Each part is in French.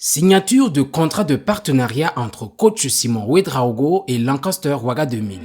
Signature de contrat de partenariat entre coach Simon Ouedraogo et Lancaster Ouaga 2000.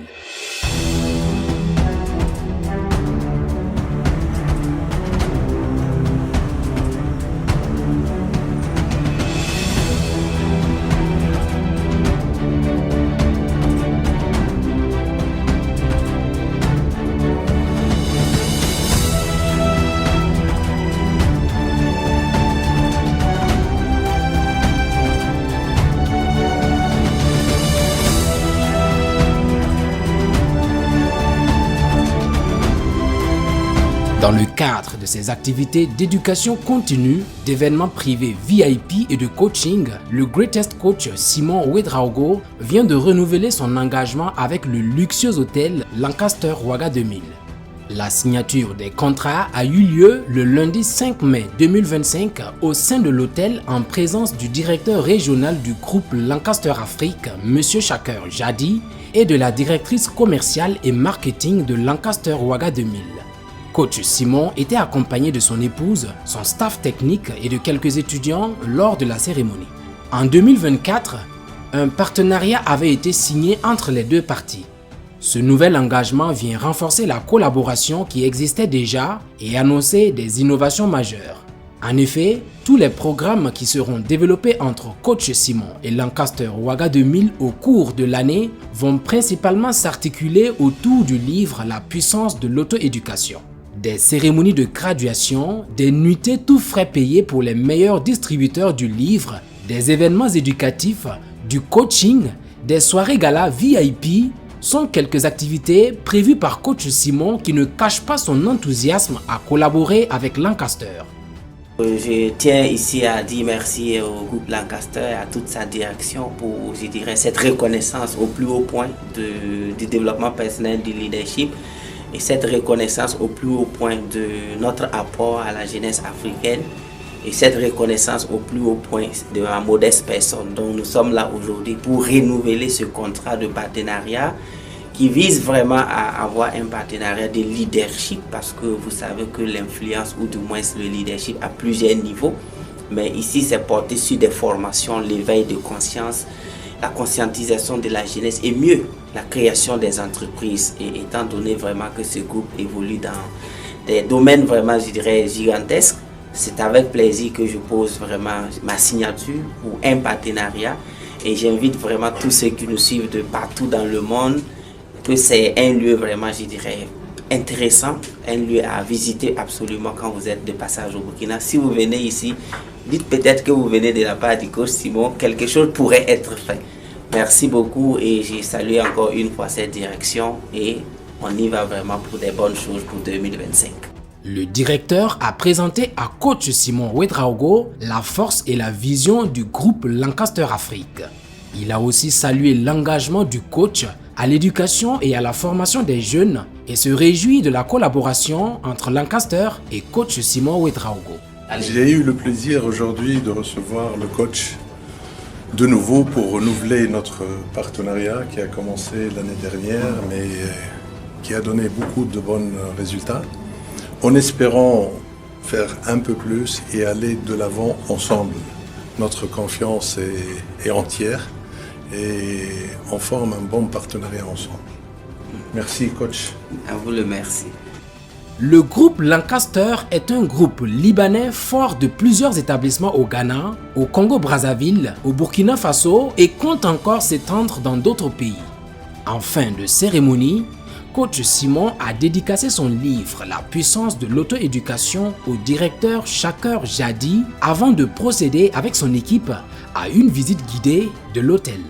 Dans le cadre de ses activités d'éducation continue, d'événements privés VIP et de coaching, le Greatest Coach Simon Ouedraogo vient de renouveler son engagement avec le luxueux hôtel Lancaster Ouaga 2000. La signature des contrats a eu lieu le lundi 5 mai 2025 au sein de l'hôtel en présence du directeur régional du groupe Lancaster Afrique, M. Shaker Jadi, et de la directrice commerciale et marketing de Lancaster Ouaga 2000. Coach Simon était accompagné de son épouse, son staff technique et de quelques étudiants lors de la cérémonie. En 2024, un partenariat avait été signé entre les deux parties. Ce nouvel engagement vient renforcer la collaboration qui existait déjà et annoncer des innovations majeures. En effet, tous les programmes qui seront développés entre Coach Simon et Lancaster Ouaga 2000 au cours de l'année vont principalement s'articuler autour du livre La puissance de l'auto-éducation. Des cérémonies de graduation, des nuitées tout frais payés pour les meilleurs distributeurs du livre, des événements éducatifs, du coaching, des soirées gala VIP sont quelques activités prévues par Coach Simon qui ne cache pas son enthousiasme à collaborer avec Lancaster. Je tiens ici à dire merci au groupe Lancaster et à toute sa direction pour, je dirais, cette reconnaissance au plus haut point du développement personnel, du leadership. Et cette reconnaissance au plus haut point de notre apport à la jeunesse africaine et cette reconnaissance au plus haut point de ma modeste personne. Donc nous sommes là aujourd'hui pour renouveler ce contrat de partenariat qui vise vraiment à avoir un partenariat de leadership parce que vous savez que l'influence ou du moins le leadership à plusieurs niveaux. Mais ici c'est porté sur des formations, l'éveil de conscience, la conscientisation de la jeunesse et mieux la création des entreprises. Et étant donné vraiment que ce groupe évolue dans des domaines vraiment, je dirais, gigantesques, c'est avec plaisir que je pose vraiment ma signature pour un partenariat. Et j'invite vraiment tous ceux qui nous suivent de partout dans le monde que c'est un lieu vraiment, je dirais, intéressant, un lieu à visiter absolument quand vous êtes de passage au Burkina. Si vous venez ici, dites peut-être que vous venez de la part du coach Simon, quelque chose pourrait être fait. Merci beaucoup et je salue encore une fois cette direction et on y va vraiment pour des bonnes choses pour 2025. Le directeur a présenté à Coach Simon Ouedraogo la force et la vision du groupe Lancaster Afrique. Il a aussi salué l'engagement du coach à l'éducation et à la formation des jeunes et se réjouit de la collaboration entre Lancaster et Coach Simon Ouedraogo. J'ai eu le plaisir aujourd'hui de recevoir le coach de nouveau pour renouveler notre partenariat qui a commencé l'année dernière mais qui a donné beaucoup de bons résultats en espérant faire un peu plus et aller de l'avant ensemble. Notre confiance est entière et on forme un bon partenariat ensemble. Merci coach. À vous le merci. Le groupe Lancaster est un groupe libanais fort de plusieurs établissements au Ghana, au Congo-Brazzaville, au Burkina Faso et compte encore s'étendre dans d'autres pays. En fin de cérémonie, Coach Simon a dédicacé son livre La puissance de l'auto-éducation au directeur Shaker Jadi avant de procéder avec son équipe à une visite guidée de l'hôtel.